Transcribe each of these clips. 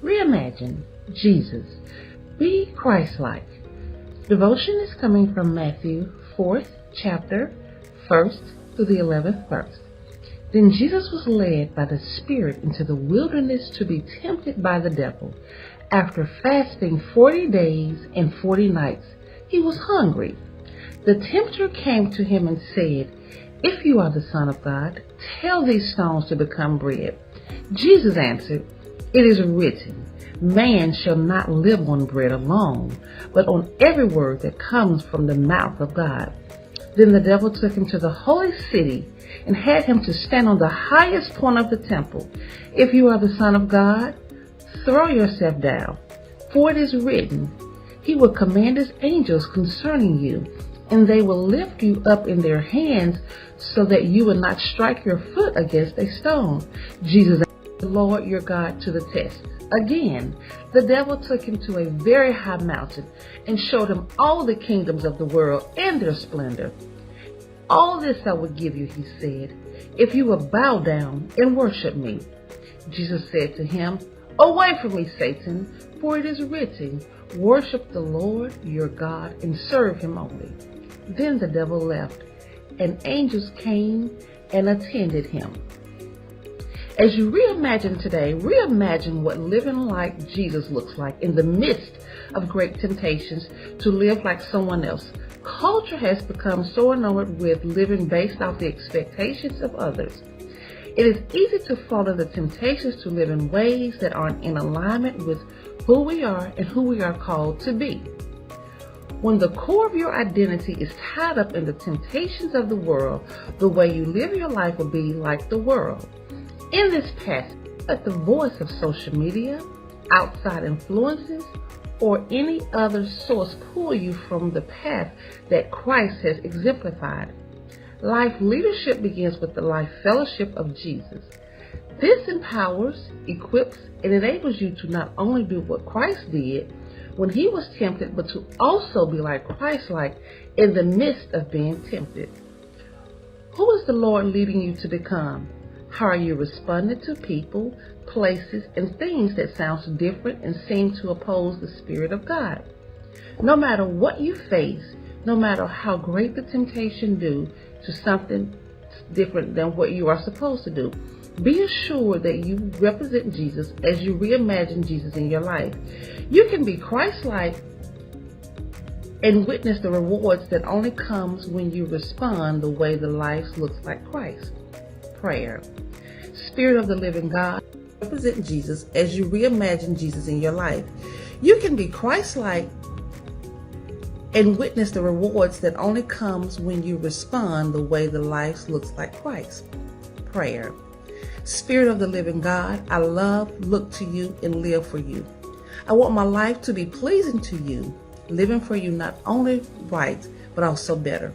Reimagine Jesus. Be Christlike. Devotion is coming from Matthew 4th chapter, 1st to the 11th verse. Then Jesus was led by the Spirit into the wilderness to be tempted by the devil. After fasting 40 days and 40 nights, he was hungry. The tempter came to him and said, "If you are the Son of God, tell these stones to become bread." Jesus answered, "It is written, man shall not live on bread alone, but on every word that comes from the mouth of God." Then the devil took him to the holy city and had him to stand on the highest point of the temple. "If you are the Son of God, throw yourself down, for it is written, he will command his angels concerning you, and they will lift you up in their hands so that you will not strike your foot against a stone." Jesus answered, "The Lord your God to the test." Again, the devil took him to a very high mountain and showed him all the kingdoms of the world and their splendor. "All this I will give you," he said, "if you will bow down and worship me." Jesus said to him, "Away from me, Satan, for it is written, worship the Lord your God and serve him only." Then the devil left, and angels came and attended him. As you reimagine today, reimagine what living like Jesus looks like in the midst of great temptations to live like someone else. Culture has become so enamored with living based off the expectations of others. It is easy to fall into temptations to live in ways that aren't in alignment with who we are and who we are called to be. When the core of your identity is tied up in the temptations of the world, the way you live your life will be like the world. In this passage, let the voice of social media, outside influences, or any other source pull you from the path that Christ has exemplified. Life leadership begins with the life fellowship of Jesus. This empowers, equips, and enables you to not only do what Christ did when he was tempted, but to also be like Christ-like in the midst of being tempted. Who is the Lord leading you to become? How are you responding to people, places, and things that sounds different and seem to oppose the Spirit of God? No matter what you face, no matter how great the temptation do to something different than what you are supposed to do, be assured that you represent Jesus as you reimagine Jesus in your life. You can be Christ-like and witness the rewards that only comes when you respond the way the life looks like Christ. Prayer. Spirit of the living God, represent Jesus as you reimagine Jesus in your life. You can be Christ-like and witness the rewards that only comes when you respond the way the life looks like Christ. Prayer. Spirit of the living God, I love, look to you, and live for you. I want my life to be pleasing to you, living for you not only right, but also better.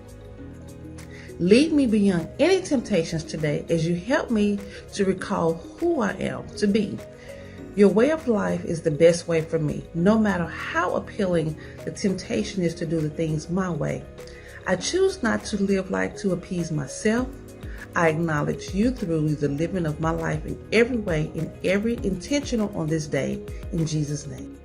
Lead me beyond any temptations today as you help me to recall who I am to be. Your way of life is the best way for me, no matter how appealing the temptation is to do the things my way. I choose not to live like to appease myself. I acknowledge you through the living of my life in every way, in every intentional on this day, in Jesus' name.